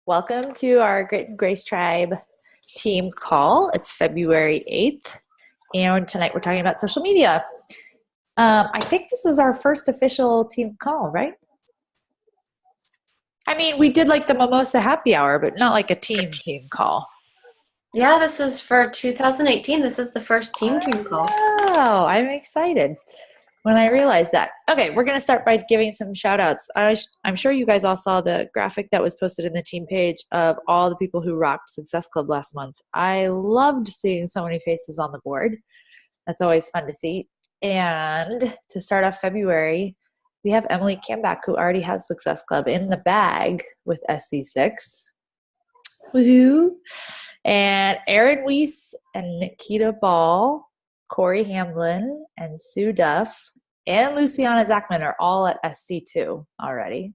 Welcome to our Grit and Grace Tribe team call. It's February 8th, and tonight we're talking about social media. I think this is our first official team call, right? I mean, we did like the mimosa happy hour, but not like a team call. Yeah, this is for 2018. This is the first team call. Oh, I'm excited when I realized that. Okay, we're going to start by giving some shout outs. I'm sure you guys all saw the graphic that was posted in the team page of all the people who rocked Success Club last month. I loved seeing so many faces on the board. That's always fun to see. And to start off February, we have Emily Kambach, who already has Success Club in the bag with SC6. Woohoo! And Aaron Weiss and Nikita Ball, Corey Hamlin, and Sue Duff, and Luciana Zachman are all at SC2 already.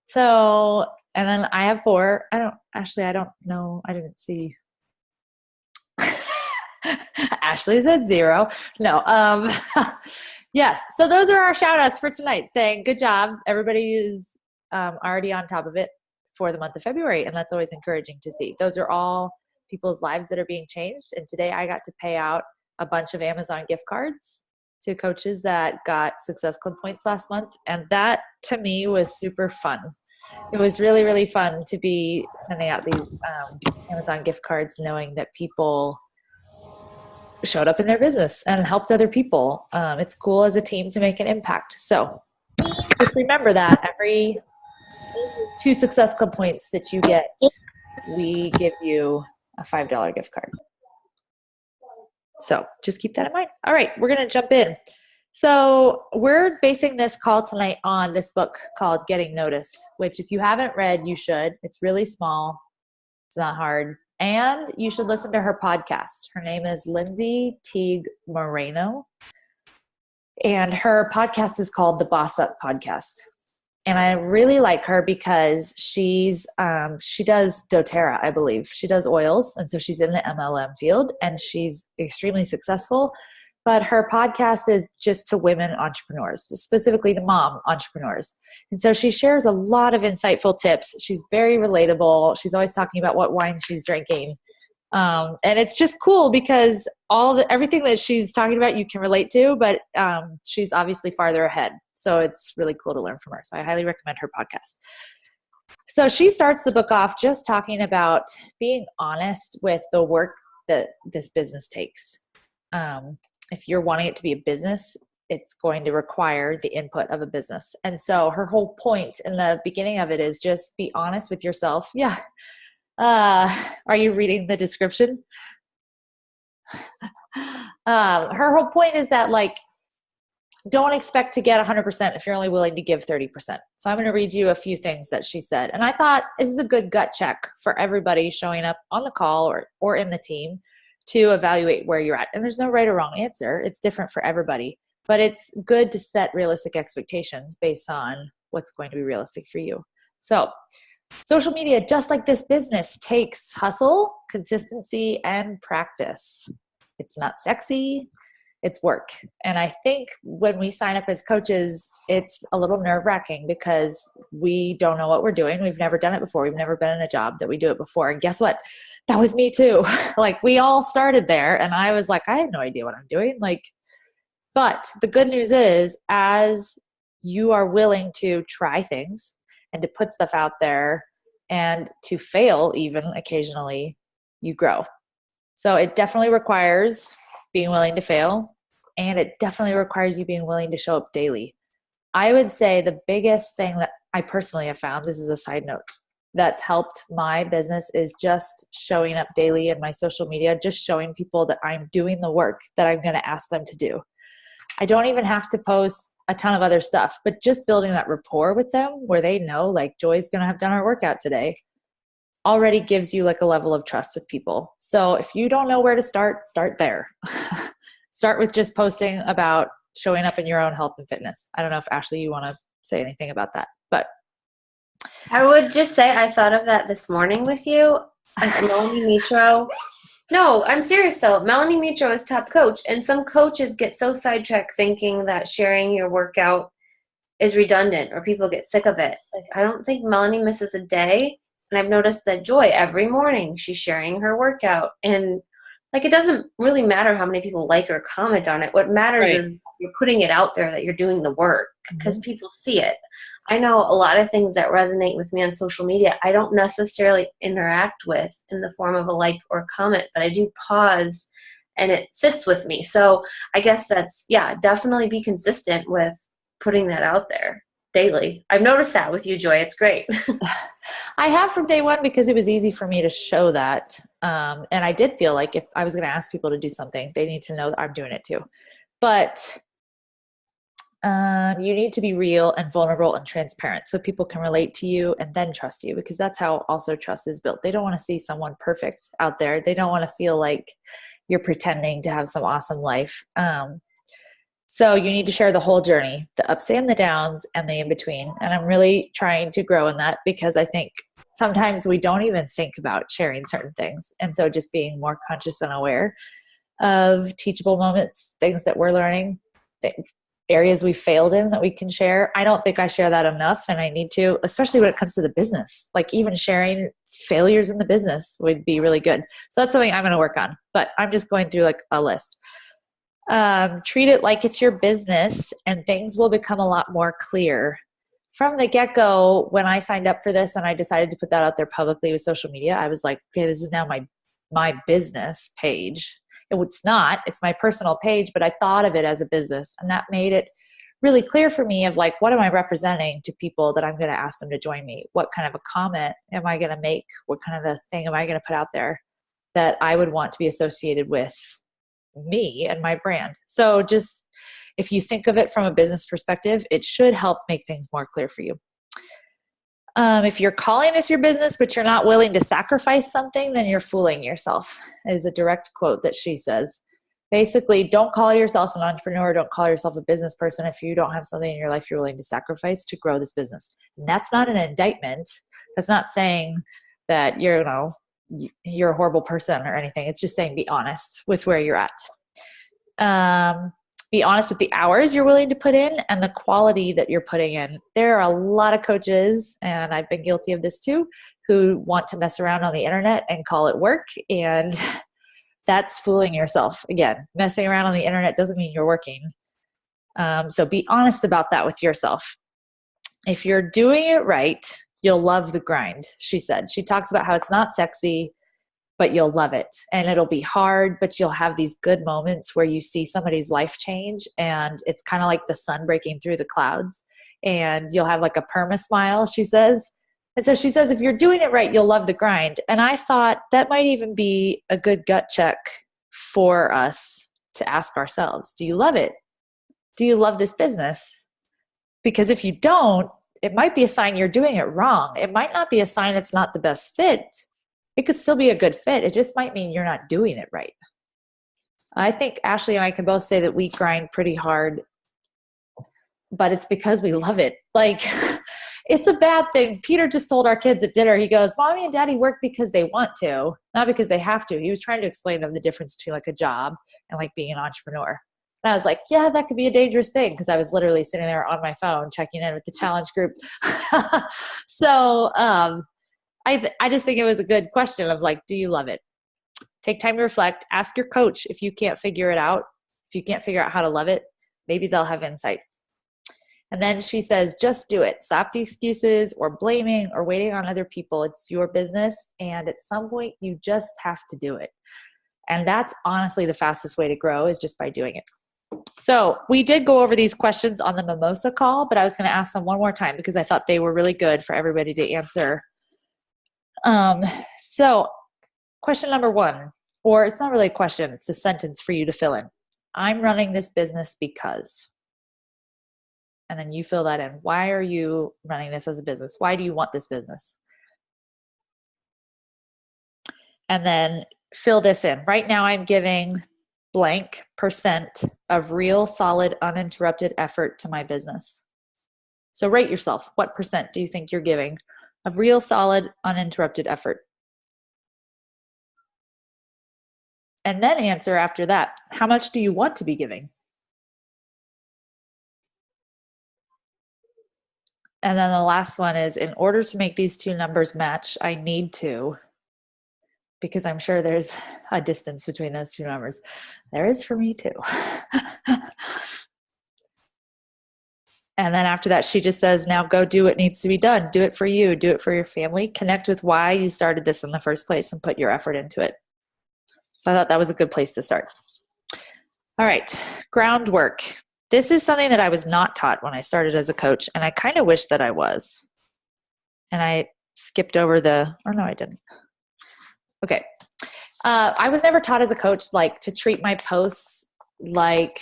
So, and then I have 4. I don't know. I didn't see. Ashley's at 0. No. Yes. So those are our shout outs for tonight, saying good job. Everybody is already on top of it for the month of February, and that's always encouraging to see. Those are all people's lives that are being changed. And today I got to pay out a bunch of Amazon gift cards to coaches that got Success Club points last month. And that to me was super fun. It was really, really fun to be sending out these Amazon gift cards, knowing that people showed up in their business and helped other people. It's cool as a team to make an impact. So just remember that every 2 Success Club points that you get, we give you a $5 gift card. So just keep that in mind. All right, we're going to jump in. So we're basing this call tonight on this book called Getting Noticed, which if you haven't read, you should. It's really small. It's not hard. And you should listen to her podcast. Her name is Lindsey Teague Moreno. And her podcast is called the Boss Up Podcast. And I really like her because she does doTERRA, I believe. She does oils, and so she's in the MLM field, and she's extremely successful. But her podcast is just to women entrepreneurs, specifically to mom entrepreneurs. And so she shares a lot of insightful tips. She's very relatable. She's always talking about what wine she's drinking. And it's just cool because everything that she's talking about you can relate to, but she's obviously farther ahead. So it's really cool to learn from her. So I highly recommend her podcast. So she starts the book off just talking about being honest with the work that this business takes. If you're wanting it to be a business, it's going to require the input of a business. And so her whole point in the beginning of it is just be honest with yourself. Yeah. Are you reading the description? Her whole point is that, like, don't expect to get 100% if you're only willing to give 30%. So I'm going to read you a few things that she said. And I thought this is a good gut check for everybody showing up on the call or in the team to evaluate where you're at. And there's no right or wrong answer. It's different for everybody. But it's good to set realistic expectations based on what's going to be realistic for you. So social media, just like this business, takes hustle, consistency, and practice. It's not sexy. It's work. And I think when we sign up as coaches, it's a little nerve-wracking because we don't know what we're doing. We've never done it before. We've never been in a job that we do it before. And guess what? That was me too. Like, we all started there and I was like, I have no idea what I'm doing. But the good news is, as you are willing to try things and to put stuff out there and to fail even occasionally, you grow. So it definitely requires being willing to fail, and it definitely requires you being willing to show up daily. I would say the biggest thing that I personally have found, this is a side note, that's helped my business is just showing up daily in my social media, just showing people that I'm doing the work that I'm going to ask them to do. I don't even have to post a ton of other stuff, but just building that rapport with them where they know, like, Joy's going to have done our workout today, already gives you like a level of trust with people. So if you don't know where to start there. Start with just posting about showing up in your own health and fitness. I don't know if Ashley, you want to say anything about that, but I would just say I thought of that this morning with you. Melanie Mitro. No, I'm serious though. Melanie Mitro is top coach, and some coaches get so sidetracked thinking that sharing your workout is redundant or people get sick of it. Like, I don't think Melanie misses a day. And I've noticed that Joy, every morning, she's sharing her workout. And like, it doesn't really matter how many people like or comment on it. What matters is you're putting it out there that you're doing the work, because people see it. I know a lot of things that resonate with me on social media, I don't necessarily interact with in the form of a like or comment, but I do pause and it sits with me. So I guess that's, yeah, definitely be consistent with putting that out there daily. I've noticed that with you, Joy. It's great. I have from day one, because it was easy for me to show that. And I did feel like if I was going to ask people to do something, they need to know that I'm doing it too. But you need to be real and vulnerable and transparent so people can relate to you and then trust you, because that's how also trust is built. They don't want to see someone perfect out there. They don't want to feel like you're pretending to have some awesome life. So you need to share the whole journey, the ups and the downs and the in-between. And I'm really trying to grow in that, because I think sometimes we don't even think about sharing certain things. And so just being more conscious and aware of teachable moments, things that we're learning, areas we failed in that we can share. I don't think I share that enough, and I need to, especially when it comes to the business. Like, even sharing failures in the business would be really good. So that's something I'm going to work on, but I'm just going through like a list. Treat it like it's your business, and things will become a lot more clear. From the get-go, when I signed up for this and I decided to put that out there publicly with social media, I was like, okay, this is now my business page. It's not, it's my personal page, but I thought of it as a business, and that made it really clear for me of like, what am I representing to people that I'm going to ask them to join me? What kind of a comment am I going to make? What kind of a thing am I going to put out there that I would want to be associated with me and my brand? So just, if you think of it from a business perspective, it should help make things more clear for you. If you're calling this your business, but you're not willing to sacrifice something, then you're fooling yourself, is a direct quote that she says. Basically, don't call yourself an entrepreneur. Don't call yourself a business person if you don't have something in your life you're willing to sacrifice to grow this business. And that's not an indictment. That's not saying that you're a horrible person or anything. It's just saying be honest with where you're at. Be honest with the hours you're willing to put in and the quality that you're putting in. There are a lot of coaches, and I've been guilty of this too, who want to mess around on the internet and call it work. And that's fooling yourself. Again, messing around on the internet doesn't mean you're working. So be honest about that with yourself. If you're doing it right, you'll love the grind, she said. She talks about how it's not sexy, but you'll love it. And it'll be hard, but you'll have these good moments where you see somebody's life change, and it's kind of like the sun breaking through the clouds, and you'll have like a perma smile, she says. And so she says, if you're doing it right, you'll love the grind. And I thought that might even be a good gut check for us to ask ourselves. Do you love it? Do you love this business? Because if you don't, it might be a sign you're doing it wrong. It might not be a sign it's not the best fit. It could still be a good fit. It just might mean you're not doing it right. I think Ashley and I can both say that we grind pretty hard, but it's because we love it. Like, it's a bad thing. Peter just told our kids at dinner, he goes, Mommy and Daddy work because they want to, not because they have to. He was trying to explain to them the difference between like a job and like being an entrepreneur. And I was like, yeah, that could be a dangerous thing, because I was literally sitting there on my phone checking in with the challenge group. So, I just think it was a good question of like, do you love it? Take time to reflect. Ask your coach if you can't figure it out. If you can't figure out how to love it, maybe they'll have insight. And then she says, just do it. Stop the excuses or blaming or waiting on other people. It's your business. And at some point, you just have to do it. And that's honestly the fastest way to grow, is just by doing it. So we did go over these questions on the mimosa call, but I was going to ask them one more time because I thought they were really good for everybody to answer. So question number 1, or it's not really a question, it's a sentence for you to fill in. I'm running this business because, and then you fill that in. Why are you running this as a business? Why do you want this business? And then fill this in. Right now I'm giving blank % of real, solid, uninterrupted effort to my business. So rate yourself. What % do you think you're giving of real, solid, uninterrupted effort? And then answer after that, how much do you want to be giving? And then the last one is, in order to make these two numbers match, I need to, because I'm sure there's a distance between those two numbers. There is for me too. And then after that, she just says, now go do what needs to be done. Do it for you. Do it for your family. Connect with why you started this in the first place and put your effort into it. So I thought that was a good place to start. All right, groundwork. This is something that I was not taught when I started as a coach, and I kind of wish that I was. And I skipped over or no, I didn't. Okay. I was never taught as a coach, like, to treat my posts like,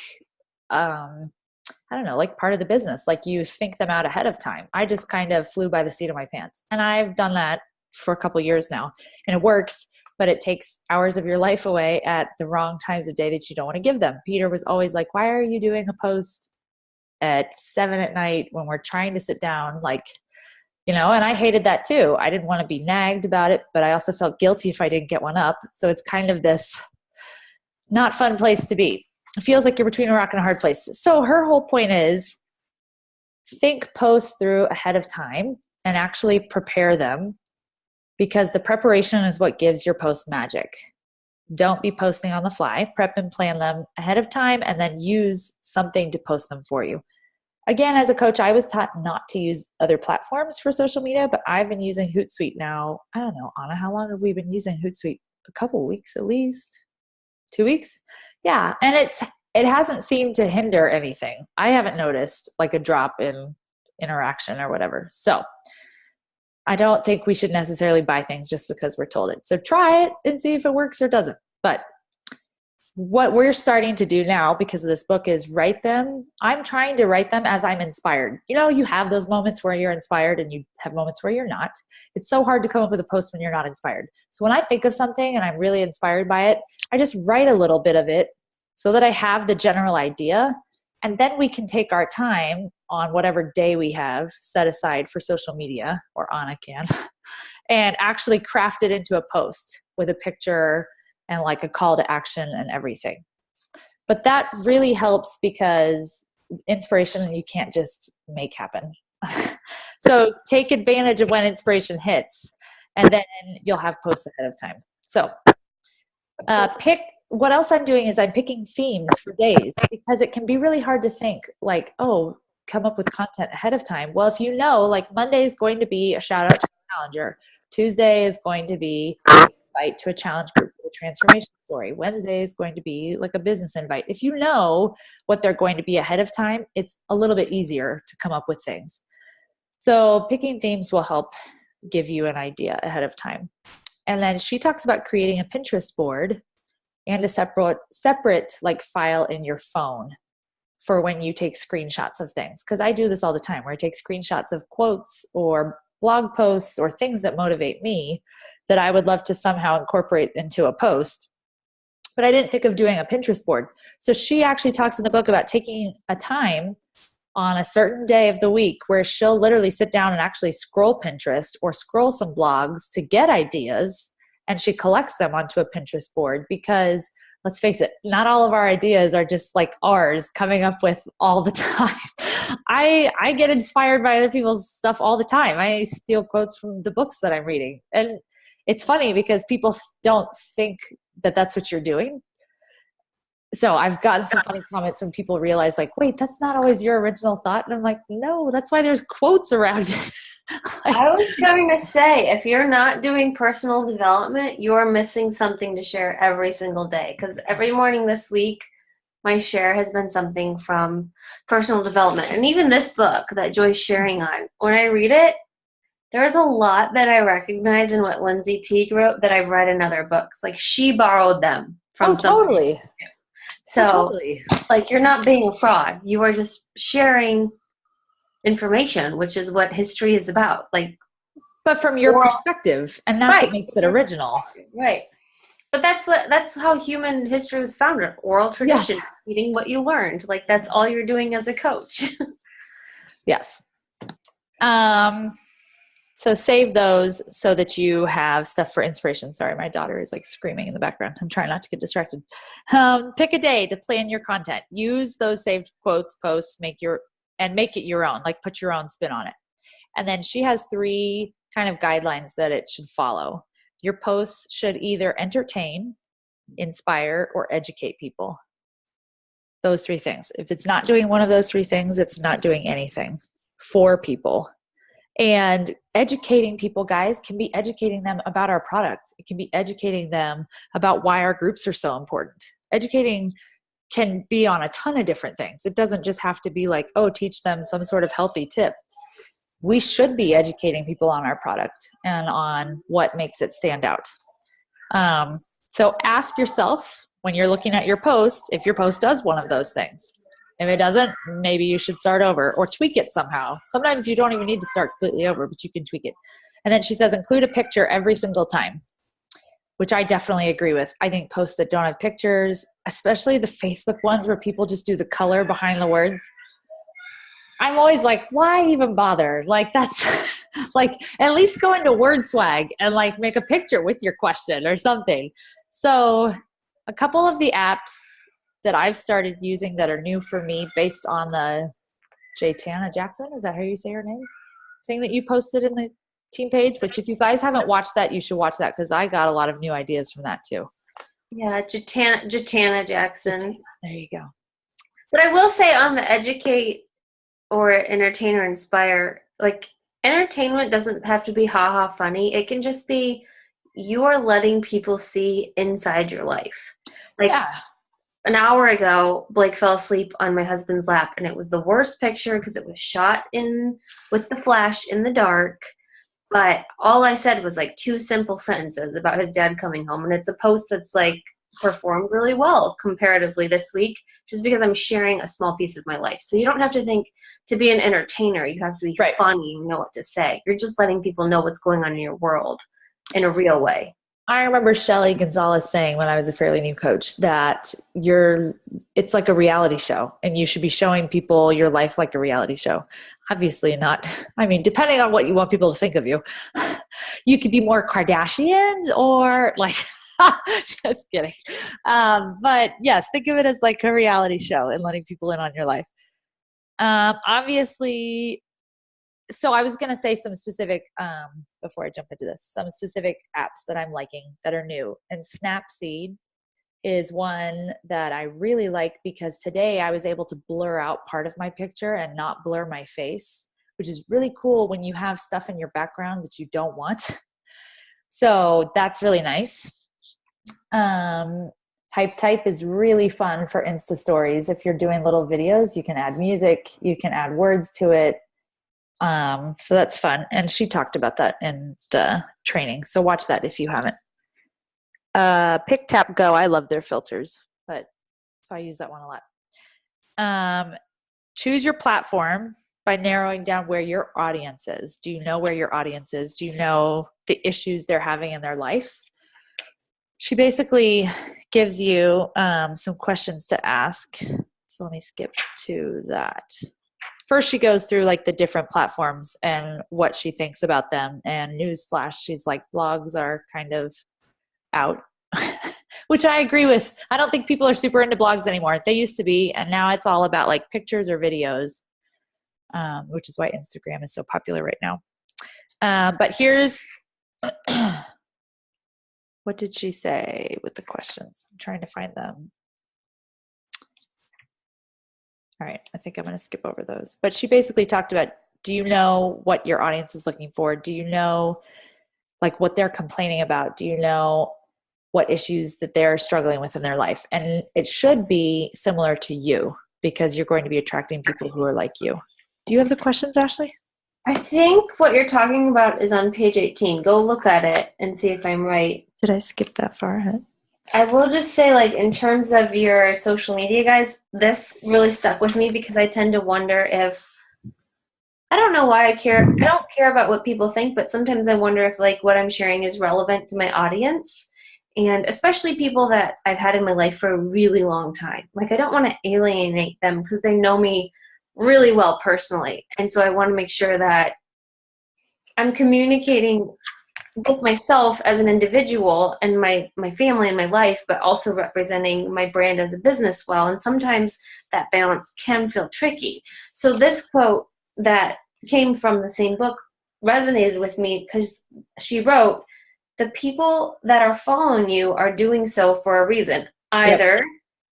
I don't know, like part of the business, like you think them out ahead of time. I just kind of flew by the seat of my pants. And I've done that for a couple of years now, and it works, but it takes hours of your life away at the wrong times of day that you don't want to give them. Peter was always like, why are you doing a post at 7 p.m. when we're trying to sit down? Like, and I hated that too. I didn't want to be nagged about it, but I also felt guilty if I didn't get one up. So it's kind of this not fun place to be. It feels like you're between a rock and a hard place. So her whole point is, think posts through ahead of time and actually prepare them, because the preparation is what gives your post magic. Don't be posting on the fly. Prep and plan them ahead of time, and then use something to post them for you. Again, as a coach, I was taught not to use other platforms for social media, but I've been using Hootsuite now. I don't know, Anna, how long have we been using Hootsuite? A couple weeks at least? 2 weeks? Yeah. And it hasn't seemed to hinder anything. I haven't noticed like a drop in interaction or whatever. So I don't think we should necessarily buy things just because we're told it. So try it and see if it works or doesn't. But what we're starting to do now, because of this book, is write them. I'm trying to write them as I'm inspired. You have those moments where you're inspired and you have moments where you're not. It's so hard to come up with a post when you're not inspired. So when I think of something and I'm really inspired by it, I just write a little bit of it so that I have the general idea. And then we can take our time on whatever day we have set aside for social media, or Anna can, and actually craft it into a post with a picture and like a call to action and everything. But that really helps, because inspiration you can't just make happen. So take advantage of when inspiration hits, and then you'll have posts ahead of time. So what else I'm doing is I'm picking themes for days, because it can be really hard to think like, oh, come up with content ahead of time. Well, if like Monday is going to be a shout out to a challenger, Tuesday is going to be an invite to a challenge group, a transformation story, Wednesday is going to be like a business invite. If you know what they're going to be ahead of time, it's a little bit easier to come up with things. So picking themes will help give you an idea ahead of time. And then she talks about creating a Pinterest board and a separate like file in your phone for when you take screenshots of things. Because I do this all the time, where I take screenshots of quotes or blog posts or things that motivate me that I would love to somehow incorporate into a post. But I didn't think of doing a Pinterest board. So she actually talks in the book about taking a time on a certain day of the week where she'll literally sit down and actually scroll Pinterest or scroll some blogs to get ideas, and she collects them onto a Pinterest board, because let's face it, not all of our ideas are just like ours coming up with all the time. I get inspired by other people's stuff all the time. I steal quotes from the books that I'm reading. And it's funny because people don't think that that's what you're doing. So I've gotten some funny comments when people realize like, wait, that's not always your original thought. And I'm like, no, that's why there's quotes around it. I was going to say, if you're not doing personal development, you're missing something to share every single day. Because every morning this week, my share has been something from personal development. And even this book that Joy's sharing on, when I read it, there's a lot that I recognize in what Lindsey Teague wrote that I've read in other books. Like, she borrowed them from totally. So, totally. Like, you're not being a fraud. You are just sharing information, which is what history is about. Like, but from your perspective, and that's what makes it original. Right. But that's how human history was founded. Oral tradition, yes. Eating what you learned. Like, that's all you're doing as a coach. Yes. So save those so that you have stuff for inspiration. Sorry, my daughter is like screaming in the background. I'm trying not to get distracted. Pick a day to plan your content. Use those saved quotes, posts, make it your own, like put your own spin on it. And then she has 3 kind of guidelines that it should follow. Your posts should either entertain, inspire, or educate people. Those 3 things. If it's not doing one of those 3 things, it's not doing anything for people. And educating people, guys, can be educating them about our products. It can be educating them about why our groups are so important. Educating can be on a ton of different things. It doesn't just have to be like, oh, teach them some sort of healthy tip. We should be educating people on our product and on what makes it stand out. So ask yourself when you're looking at your post, if your post does one of those things. If it doesn't, maybe you should start over or tweak it somehow. Sometimes you don't even need to start completely over, but you can tweak it. And then she says, include a picture every single time, which I definitely agree with. I think posts that don't have pictures, especially the Facebook ones where people just do the color behind the words, I'm always like, why even bother? Like, that's like, at least go into Word Swag and like make a picture with your question or something. So a couple of the apps that I've started using that are new for me based on the Tana Jackson, is that how you say her name? Thing that you posted in the team page. But if you guys haven't watched that, you should watch that because I got a lot of new ideas from that too. Yeah, Tana Jackson. There you go. But I will say on the educate or entertain or inspire, like entertainment doesn't have to be ha-ha funny. It can just be you are letting people see inside your life. Like an hour ago, Blake fell asleep on my husband's lap, and it was the worst picture because it was shot in with the flash in the dark. But all I said was like 2 simple sentences about his dad coming home, and it's a post that's like performed really well comparatively this week, just because I'm sharing a small piece of my life. So you don't have to think to be an entertainer. You have to be funny and know what to say. You're just letting people know what's going on in your world in a real way. I remember Shelly Gonzalez saying when I was a fairly new coach that it's like a reality show and you should be showing people your life like a reality show. Obviously not. I mean, depending on what you want people to think of you, you could be more Kardashians or like, just kidding. But yes, think of it as like a reality show and letting people in on your life. Obviously, so I was going to say some specific, before I jump into this, some specific apps that I'm liking that are new. And Snapseed is one that I really like because today I was able to blur out part of my picture and not blur my face, which is really cool when you have stuff in your background that you don't want. So that's really nice. Hype Type is really fun for Insta stories. If you're doing little videos, you can add music, you can add words to it. So that's fun. And she talked about that in the training. So watch that if you haven't. Pick, Tap, Go. I love their filters, so I use that one a lot. Choose your platform by narrowing down where your audience is. Do you know where your audience is? Do you know the issues they're having in their life? She basically gives you some questions to ask. So let me skip to that. First, she goes through like the different platforms and what she thinks about them. And newsflash, she's like, blogs are kind of out, which I agree with. I don't think people are super into blogs anymore. They used to be, and now it's all about like pictures or videos, which is why Instagram is so popular right now. But here's, what did she say with the questions? I'm trying to find them. All right, I think I'm going to skip over those. But she basically talked about, do you know what your audience is looking for? Do you know like what they're complaining about? Do you know what issues that they're struggling with in their life? And it should be similar to you because you're going to be attracting people who are like you. Do you have the questions, Ashley? I think what you're talking about is on page 18. Go look at it and see if I'm right. Did I skip that far ahead? I will just say, like, in terms of your social media, guys, this really stuck with me because I tend to wonder if, I don't know why I care. I don't care about what people think, but sometimes I wonder if, like, what I'm sharing is relevant to my audience, and especially people that I've had in my life for a really long time. Like, I don't want to alienate them because they know me really well personally, and so I want to make sure that I'm communicating with myself as an individual and my family and my life, but also representing my brand as a business well. And sometimes that balance can feel tricky. So this quote that came from the same book resonated with me because she wrote, the people that are following you are doing so for a reason. Either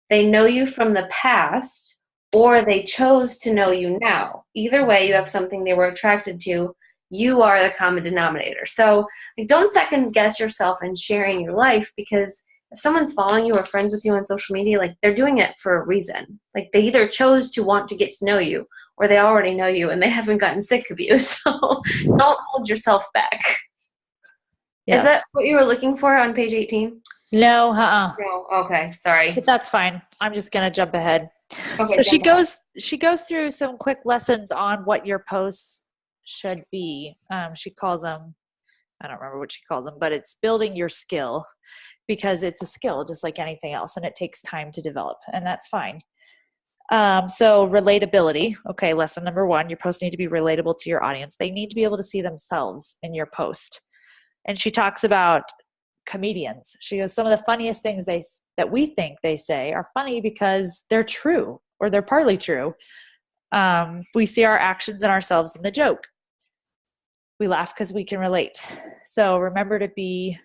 they know you from the past or they chose to know you now. Either way, you have something they were attracted to. You are the common denominator. So like, don't second guess yourself in sharing your life, because if someone's following you or friends with you on social media, like they're doing it for a reason. Like they either chose to want to get to know you or they already know you and they haven't gotten sick of you. So don't hold yourself back. Yes. Is that what you were looking for on page 18? No, No, okay, sorry. But that's fine. I'm just going to jump ahead. Okay, So she goes through some quick lessons on what your posts should be. She calls them, I don't remember what she calls them, but it's building your skill, because it's a skill just like anything else, and it takes time to develop, and that's fine. So relatability. Okay, lesson number 1, your posts need to be relatable to your audience. They need to be able to see themselves in your post. And she talks about comedians. She goes, some of the funniest things that we think they say are funny because they're true, or they're partly true. We see our actions and ourselves in the joke. We laugh because we can relate. So remember to be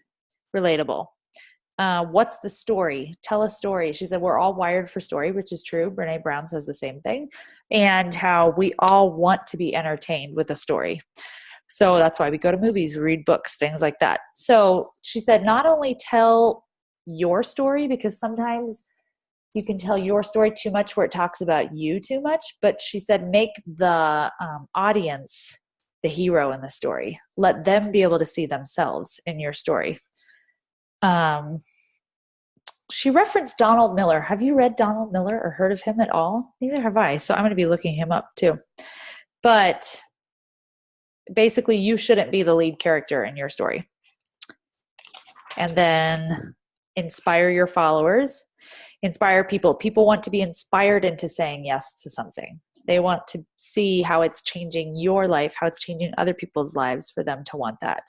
relatable. What's the story? Tell a story. She said, we're all wired for story, which is true. Brene Brown says the same thing. And how we all want to be entertained with a story. So that's why we go to movies, we read books, things like that. So she said, not only tell your story, because sometimes you can tell your story too much where it talks about you too much, but she said, make the audience the hero in the story. Let them be able to see themselves in your story. She referenced Donald Miller. Have you read Donald Miller or heard of him at all? Neither have I. So I'm going to be looking him up too. But basically, you shouldn't be the lead character in your story. And then inspire your followers. Inspire people. People want to be inspired into saying yes to something. They want to see how it's changing your life, how it's changing other people's lives for them to want that.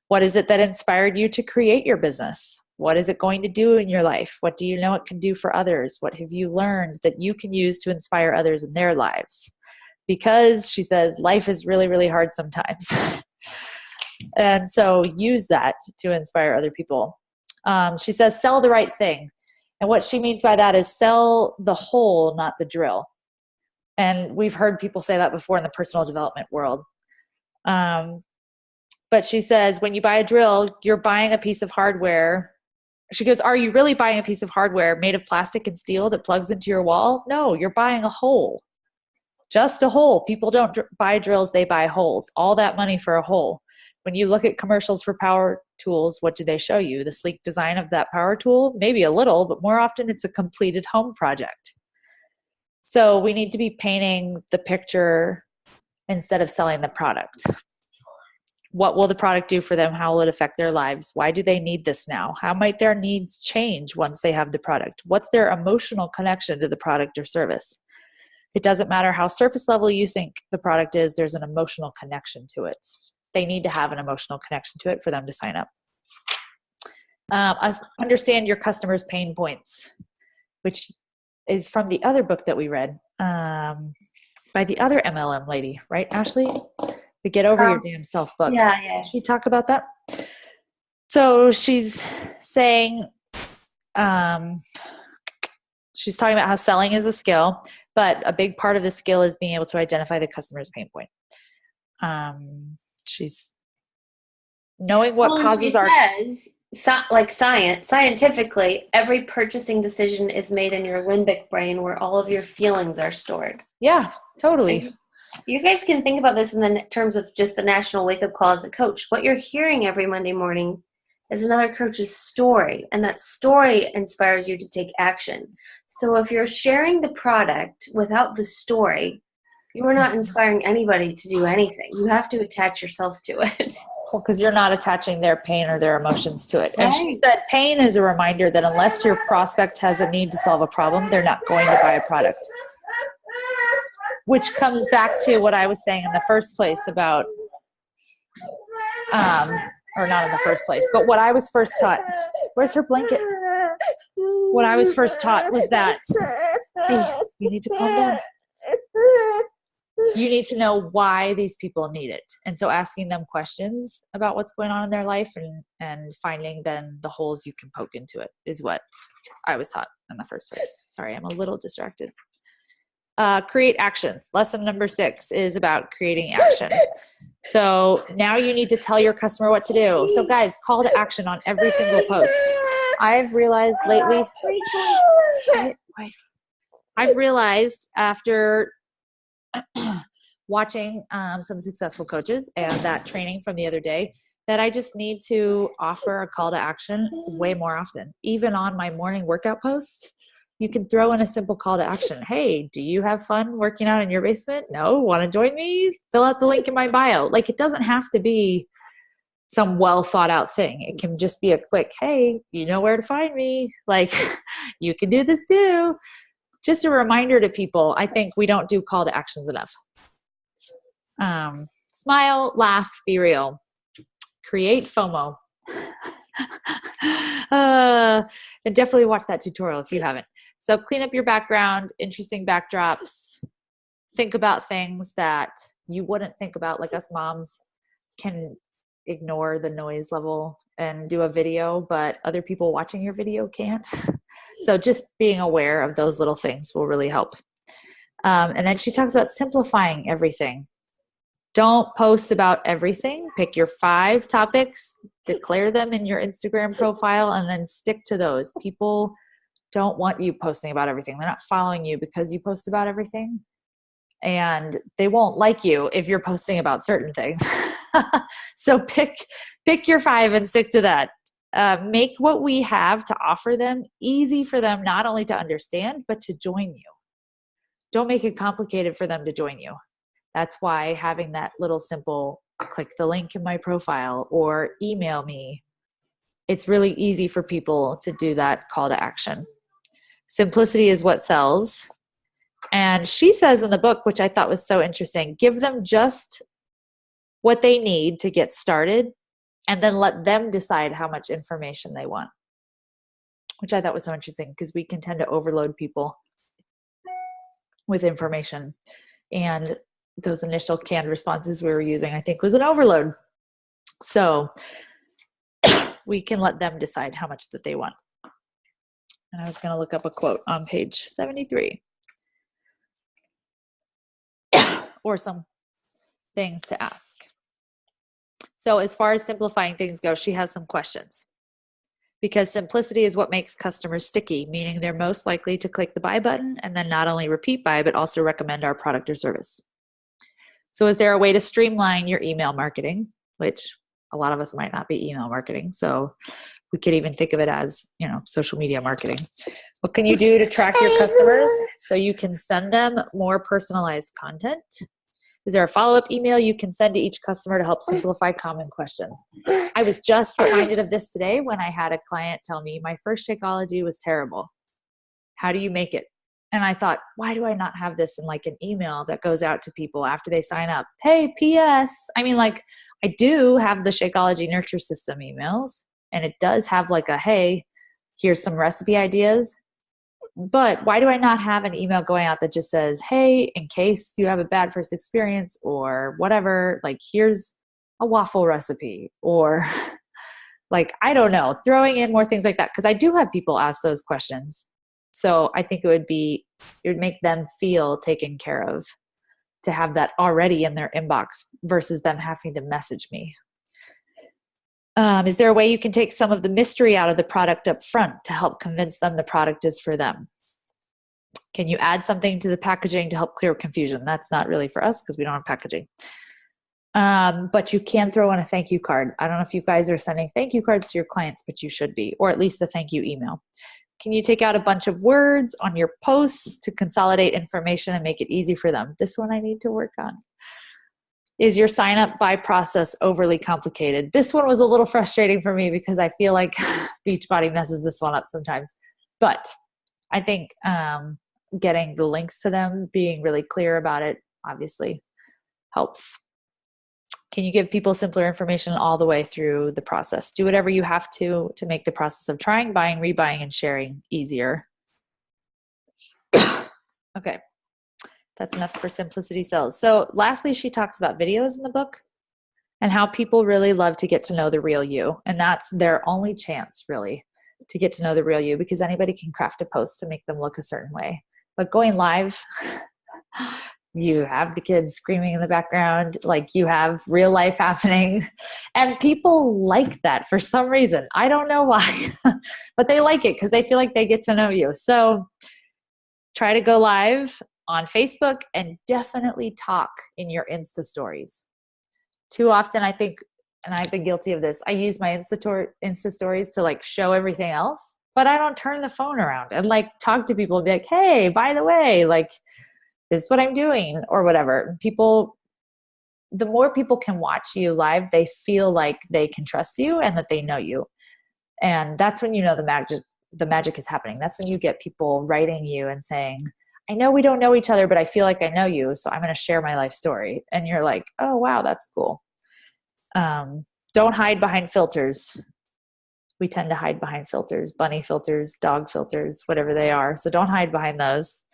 What is it that inspired you to create your business? What is it going to do in your life? What do you know it can do for others? What have you learned that you can use to inspire others in their lives? Because she says life is really, really hard sometimes. And so use that to inspire other people. She says sell the right thing. And what she means by that is sell the hole, not the drill. And we've heard people say that before in the personal development world. But she says, when you buy a drill, you're buying a piece of hardware. She goes, are you really buying a piece of hardware made of plastic and steel that plugs into your wall? No, you're buying a hole. Just a hole. People don't buy drills, they buy holes. All that money for a hole. When you look at commercials for power tools, what do they show you? The sleek design of that power tool? Maybe a little, but more often it's a completed home project. So we need to be painting the picture instead of selling the product. What will the product do for them? How will it affect their lives? Why do they need this now? How might their needs change once they have the product? What's their emotional connection to the product or service? It doesn't matter how surface level you think the product is, there's an emotional connection to it. They need to have an emotional connection to it for them to sign up. Understand your customers' pain points, which is from the other book that we read by the other MLM lady, right, Ashley? The Get Over Your Damn Self book. Yeah. She talk about that. So she's saying, she's talking about how selling is a skill, but a big part of the skill is being able to identify the customer's pain point. She's knowing what causes our... Like scientifically, every purchasing decision is made in your limbic brain where all of your feelings are stored. Yeah, totally. And you guys can think about this in the terms of just the national wake-up call as a coach. What you're hearing every Monday morning is another coach's story, and that story inspires you to take action. So if you're sharing the product without the story, you are not inspiring anybody to do anything. You have to attach yourself to it. Well, because you're not attaching their pain or their emotions to it. Right. And she said pain is a reminder that unless your prospect has a need to solve a problem, they're not going to buy a product. Which comes back to what I was saying in the first place about, or not in the first place, but what I was first taught. Where's her blanket? What I was first taught was that, hey, you need to calm down. you need to know why these people need it. And so asking them questions about what's going on in their life and finding then the holes you can poke into it is what I was taught in the first place. Sorry, I'm a little distracted. Create action. Lesson number 6 is about creating action. So now you need to tell your customer what to do. So guys, call to action on every single post. I've realized lately, I've realized after watching some successful coaches and that training from the other day that I just need to offer a call to action way more often. Even on my morning workout post, you can throw in a simple call to action. Hey, do you have fun working out in your basement? No? Want to join me? Fill out the link in my bio. Like, it doesn't have to be some well thought out thing. It can just be a quick, hey, you know where to find me. Like, you can do this too. Just a reminder to people. I think we don't do call to actions enough. Smile, laugh, be real. Create FOMO. And definitely watch that tutorial if you haven't. So clean up your background, interesting backdrops. Think about things that you wouldn't think about, like us moms can ignore the noise level and do a video, but other people watching your video can't. So just being aware of those little things will really help. And then she talks about simplifying everything. Don't post about everything. Pick your 5 topics, declare them in your Instagram profile, and then stick to those. People don't want you posting about everything. They're not following you because you post about everything. And they won't like you if you're posting about certain things. So pick your 5 and stick to that. Make what we have to offer them easy for them, not only to understand, but to join you. Don't make it complicated for them to join you. That's why having that little simple click the link in my profile or email me, it's really easy for people to do that call to action. Simplicity is what sells. And she says in the book, which I thought was so interesting, give them just what they need to get started and then let them decide how much information they want, which I thought was so interesting because we can tend to overload people with information. And those initial canned responses we were using, I think, was an overload. So we can let them decide how much that they want. And I was going to look up a quote on page 73 or some things to ask. So as far as simplifying things go, she has some questions. Because simplicity is what makes customers sticky, meaning they're most likely to click the buy button and then not only repeat buy, but also recommend our product or service. So is there a way to streamline your email marketing, which a lot of us might not be email marketing. So we could even think of it as, social media marketing. What can you do to track your customers so you can send them more personalized content? Is there a follow-up email you can send to each customer to help simplify common questions? I was just reminded of this today when I had a client tell me my first Shakeology was terrible. How do you make it? And I thought, why do I not have this in like an email that goes out to people after they sign up? Hey, P.S. I do have the Shakeology Nurture System emails, and it does have like a, hey, here's some recipe ideas. But why do I not have an email going out that just says, hey, in case you have a bad first experience or whatever, like here's a waffle recipe or like, I don't know, throwing in more things like that. Because I do have people ask those questions. So I think it would make them feel taken care of to have that already in their inbox versus them having to message me. Is there a way you can take some of the mystery out of the product up front to help convince them the product is for them? Can you add something to the packaging to help clear confusion? That's not really for us because we don't have packaging. But you can throw in a thank you card. I don't know if you guys are sending thank you cards to your clients, but you should be, or at least a thank you email. Can you take out a bunch of words on your posts to consolidate information and make it easy for them? This one I need to work on. Is your sign up buy process overly complicated? This one was a little frustrating for me because I feel like Beachbody messes this one up sometimes. But I think getting the links to them, being really clear about it, obviously helps. Can you give people simpler information all the way through the process? Do whatever you have to make the process of trying, buying, rebuying, and sharing easier. Okay. That's enough for Simplicity Sells. So lastly, she talks about videos in the book and how people really love to get to know the real you. And that's their only chance, really, to get to know the real you, because anybody can craft a post to make them look a certain way. But going live, you have the kids screaming in the background, like you have real life happening. And people like that for some reason. I don't know why, but they like it because they feel like they get to know you. So try to go live on Facebook and definitely talk in your Insta stories. Too often, I think, and I've been guilty of this, I use my Insta stories to like show everything else, but I don't turn the phone around and like talk to people and be like, hey, by the way, like this is what I'm doing or whatever. People, the more people can watch you live, they feel like they can trust you and that they know you. And that's when you know the magic is happening. That's when you get people writing you and saying, I know we don't know each other, but I feel like I know you, so I'm going to share my life story. And you're like, oh, wow, that's cool. Don't hide behind filters. We tend to hide behind filters, bunny filters, dog filters, whatever they are. So don't hide behind those.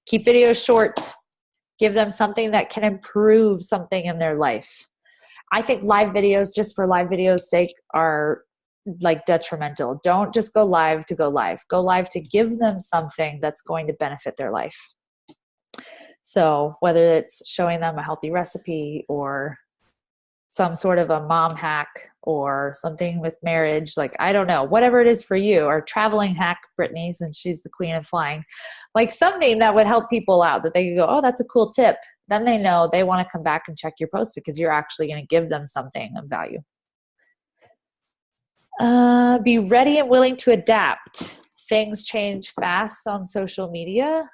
Keep videos short. Give them something that can improve something in their life. I think live videos, just for live videos' sake, are like detrimental. Don't just go live to go live. Go live to give them something that's going to benefit their life. So whether it's showing them a healthy recipe or some sort of a mom hack or something with marriage, like, I don't know, whatever it is for you, or traveling hack, Brittany, since she's the queen of flying, like something that would help people out that they could go, oh, that's a cool tip. Then they know they want to come back and check your post because you're actually going to give them something of value. Be ready and willing to adapt. Things change fast on social media.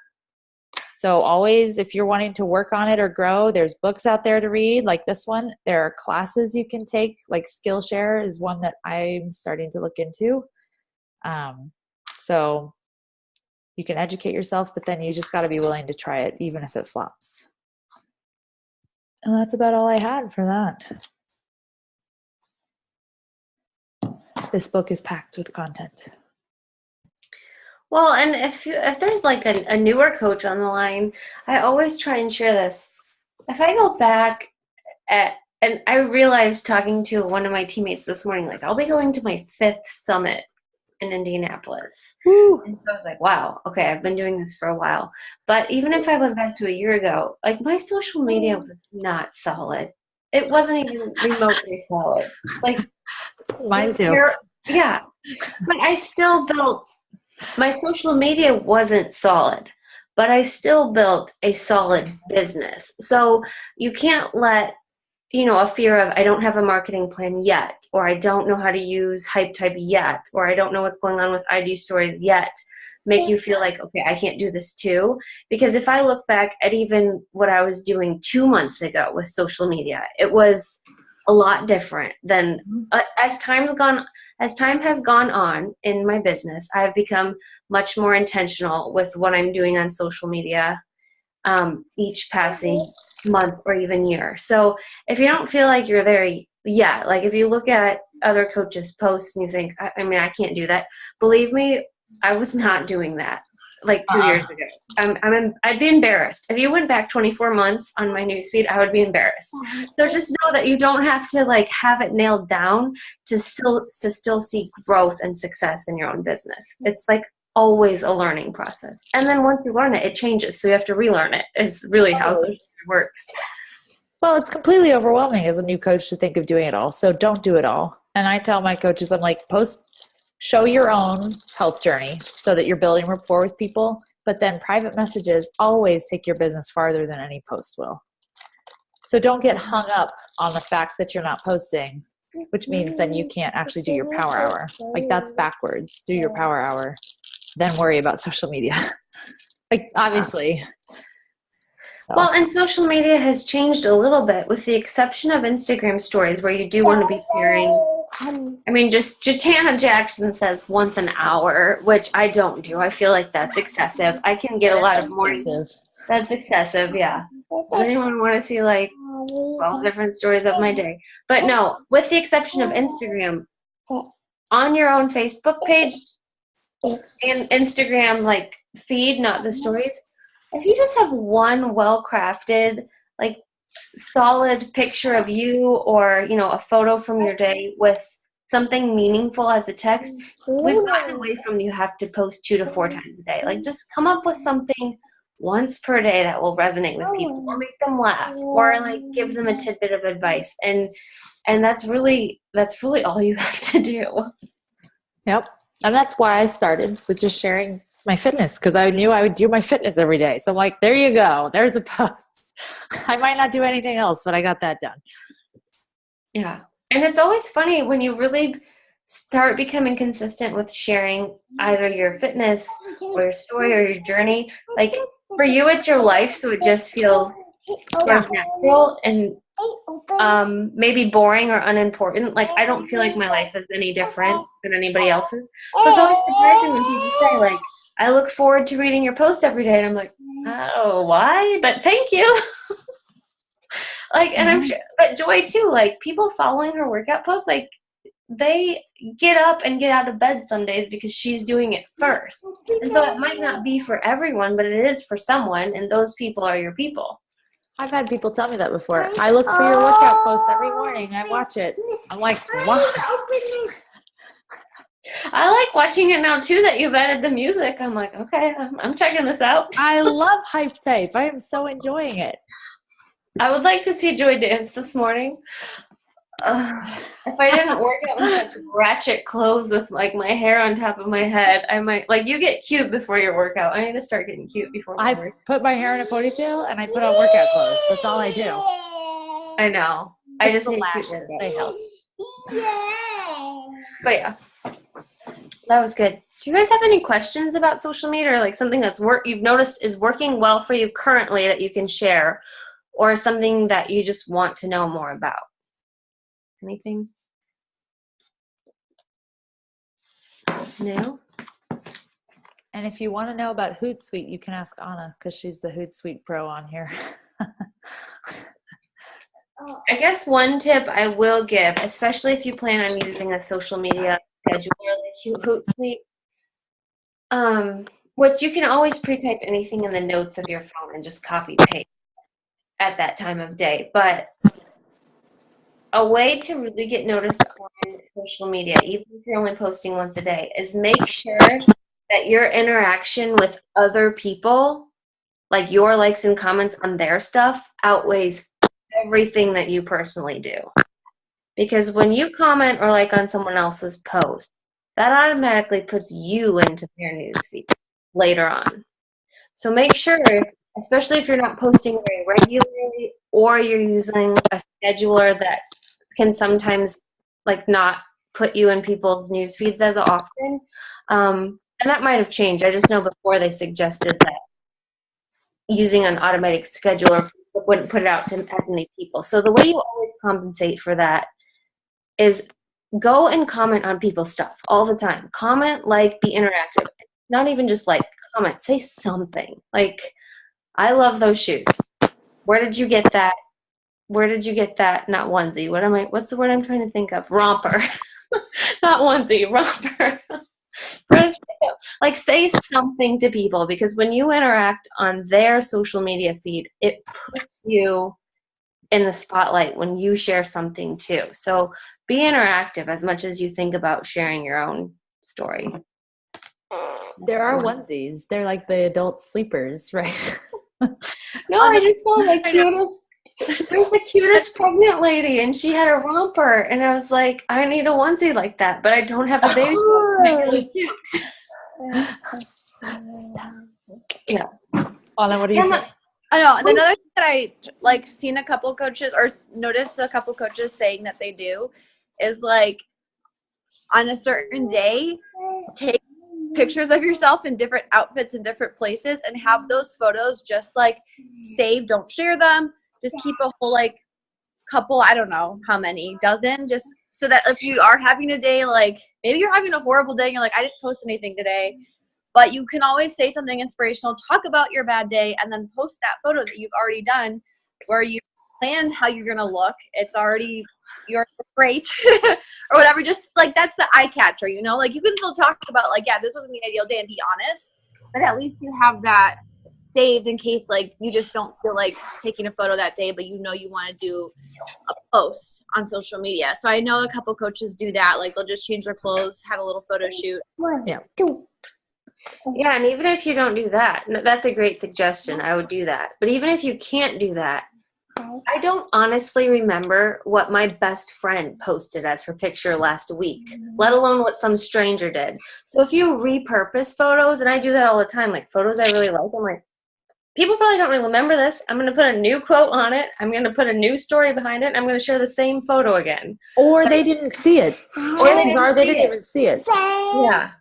So always, if you're wanting to work on it or grow, there's books out there to read like this one. There are classes you can take, like Skillshare is one that I'm starting to look into. So you can educate yourself, but then you just got to be willing to try it, even if it flops. And that's about all I had for that. This book is packed with content. Well, and if there's like a newer coach on the line, I always try and share this. If I go back and I realized talking to one of my teammates this morning, like I'll be going to my 5th summit in Indianapolis. Woo. And so I was like, wow, okay, I've been doing this for a while. But even if I went back to a year ago, like my social media was not solid. It wasn't even remotely solid. Like mine too. Yeah. But I still built, my social media wasn't solid, but I still built a solid business. So you can't let, a fear of, I don't have a marketing plan yet, or I don't know how to use Hype Type yet, or I don't know what's going on with IG stories yet, make you feel like, okay, I can't do this too. Because if I look back at even what I was doing 2 months ago with social media, it was a lot different than as time has gone on in my business. I've become much more intentional with what I'm doing on social media each passing month or even year. So if you don't feel like you're there yet, like if you look at other coaches' posts and you think, I mean, I can't do that. Believe me, I was not doing that like 2 years ago. I'd be embarrassed. If you went back 24 months on my newsfeed, I would be embarrassed. So just know that you don't have to like have it nailed down to still see growth and success in your own business. It's like always a learning process. And then once you learn it, it changes. So you have to relearn it. It's really how social media works. Well, it's completely overwhelming as a new coach to think of doing it all. So don't do it all. And I tell my coaches, I'm like, show your own health journey so that you're building rapport with people. But then private messages always take your business farther than any post will. So don't get hung up on the fact that you're not posting, which means then you can't actually do your power hour. Like that's backwards. Do your power hour, then worry about social media. Like obviously. So. Well, and social media has changed a little bit with the exception of Instagram stories where you do want to be sharing. I mean, just Jatana Jackson says once an hour, which I don't do. I feel like that's excessive. I can get a lot of morning. That's excessive, yeah. Does anyone want to see like 12 different stories of my day? But no, with the exception of Instagram, on your own Facebook page and Instagram like feed, not the stories, if you just have one well-crafted, like solid picture of you, or, you know, a photo from your day with something meaningful as a text, we've gotten away from you have to post 2 to 4 times a day. Like, just come up with something once per day that will resonate with people, or make them laugh, or like give them a tidbit of advice. And that's really all you have to do. Yep. And that's why I started with just sharing my fitness, because I knew I would do my fitness every day. So I'm like, there you go. There's a post. I might not do anything else, but I got that done. Yeah. And it's always funny when you really start becoming consistent with sharing either your fitness or your story or your journey. Like, for you, it's your life, so it just feels sort of natural and maybe boring or unimportant. Like, I don't feel like my life is any different than anybody else's. So it's always surprising when people say, like, I look forward to reading your post every day. And I'm like, oh, why? But thank you. Like, and I'm sure, but Joy too, like, people following her workout posts, like, they get up and get out of bed some days because she's doing it first. And so it might not be for everyone, but it is for someone, and those people are your people. I've had people tell me that before. I look for your workout post every morning. I watch it. I'm like, what? I like watching it now too that you've added the music. I'm like, okay, I'm checking this out. I love Hype Tape. I am so enjoying it. I would like to see Joy dance this morning. If I didn't work out in such ratchet clothes with like my hair on top of my head, I might, like, you get cute before your workout. I need to start getting cute before my workout. I put my hair in a ponytail and I put on workout clothes. That's all I do. I know. I just the need lashes. They help. But yeah, that was good. Do you guys have any questions about social media, or like something that's you've noticed is working well for you currently that you can share, or something that you just want to know more about? Anything? No? And if you want to know about Hootsuite, you can ask Anna, because she's the Hootsuite pro on here. I guess one tip I will give, especially if you plan on using a social media scheduler like Hootsuite, which you can always pre-type anything in the notes of your phone and just copy paste at that time of day. But a way to really get noticed on social media, even if you're only posting once a day, is make sure that your interaction with other people, like your likes and comments on their stuff, outweighs everything that you personally do. Because when you comment or like on someone else's post, that automatically puts you into their newsfeed later on. So make sure, especially if you're not posting very regularly, or you're using a scheduler that can sometimes like not put you in people's news feeds as often. And that might have changed. I just know before they suggested that using an automatic scheduler wouldn't put it out to as many people. So the way you always compensate for that is go and comment on people's stuff all the time. Comment, like, be interactive. Not even just like, comment, say something. Like, I love those shoes. Where did you get that? Where did you get that? Not onesie. What's the word I'm trying to think of? Romper. Not onesie, romper. Like, say something to people, because when you interact on their social media feed, it puts you in the spotlight when you share something too. So be interactive as much as you think about sharing your own story. There are onesies. They're like the adult sleepers, right? No, I just saw the cutest. There's the cutest pregnant lady, and she had a romper, and I was like, I need a onesie like that, but I don't have a baby. Really cute. Yeah. Anna, what do you say? I know. And another thing that I like seen a couple coaches, or noticed a couple coaches saying that they do, is like on a certain day, take pictures of yourself in different outfits in different places and have those photos just like saved. Don't share them. Just keep a whole like couple, I don't know how many, dozen, just so that if you are having a day, like maybe you're having a horrible day and you're like, I didn't post anything today, but you can always say something inspirational, talk about your bad day, and then post that photo that you've already done where you planned how you're going to look. It's already, you're great or whatever. Just like, that's the eye catcher, like you can still talk about like, yeah, this wasn't the ideal day and be honest, but at least you have that saved in case like you just don't feel like taking a photo that day, but you know you want to do a post on social media. So I know a couple coaches do that. Like they'll just change their clothes, have a little photo shoot. Yeah. Yeah, and even if you don't do that, that's a great suggestion. I would do that. But even if you can't do that, I don't honestly remember what my best friend posted as her picture last week, let alone what some stranger did. So if you repurpose photos, and I do that all the time, like photos I really like, I'm like, people probably don't really remember this. I'm going to put a new quote on it. I'm going to put a new story behind it. I'm going to share the same photo again. Or they didn't see it. Chances are they didn't even see it. Yeah.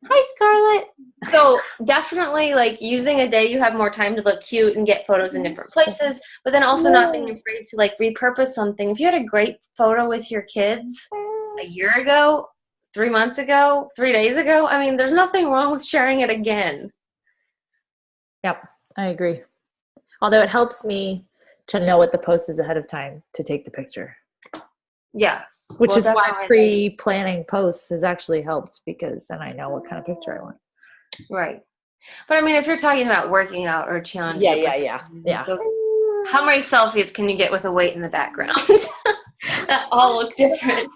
Hi, Scarlett. So definitely like using a day you have more time to look cute and get photos in different places, but then also not being afraid to like repurpose something. If you had a great photo with your kids a year ago, 3 months ago, 3 days ago, I mean, there's nothing wrong with sharing it again. Yep, I agree. Although it helps me to know what the post is ahead of time to take the picture. Yes. Which is why pre-planning posts has actually helped, because then I know what kind of picture I want. Right. But I mean, if you're talking about working out or challenging. Yeah. How many selfies can you get with a weight in the background? That all look different.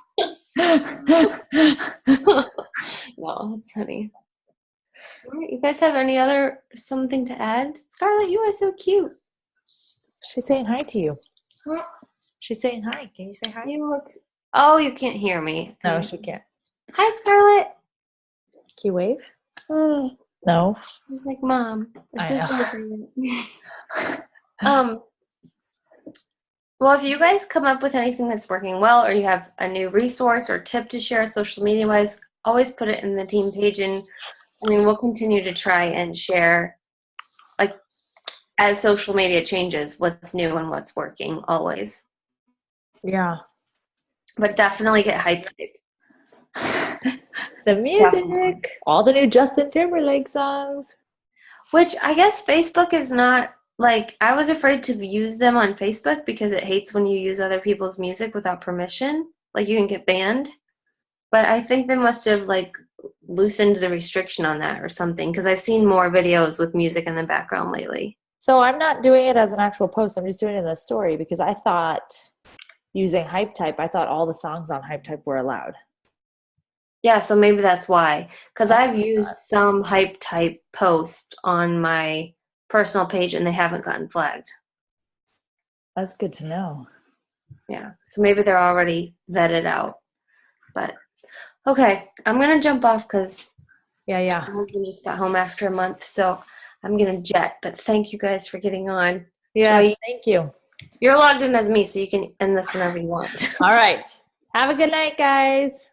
No, that's funny. All right, you guys have any other something to add? Scarlett, you are so cute. She's saying hi to you. She's saying hi. Can you say hi? Oh, you can't hear me. No, she can't. Hi, Scarlett. Can you wave? No. She's like, Mom. Well, if you guys come up with anything that's working well, or you have a new resource or tip to share social media-wise, always put it in the team page, and I mean, we'll continue to try and share, like, as social media changes, what's new and what's working always. Yeah. But definitely get hyped. The music. All the new Justin Timberlake songs. Which I guess Facebook is not, like, I was afraid to use them on Facebook because it hates when you use other people's music without permission. Like, you can get banned. But I think they must have, like, loosened the restriction on that or something, because I've seen more videos with music in the background lately. So I'm not doing it as an actual post. I'm just doing it in the story, because I thought using Hype Type, I thought all the songs on Hype Type were allowed. Yeah, so maybe that's why. Because I've used some Hype Type post on my personal page and they haven't gotten flagged. That's good to know. Yeah, so maybe they're already vetted out. But, okay, I'm going to jump off because my husband just got home after a month, so I'm going to jet. But thank you guys for getting on. Yes, thank you. You're logged in as me, so you can end this whenever you want. All right. Have a good night, guys.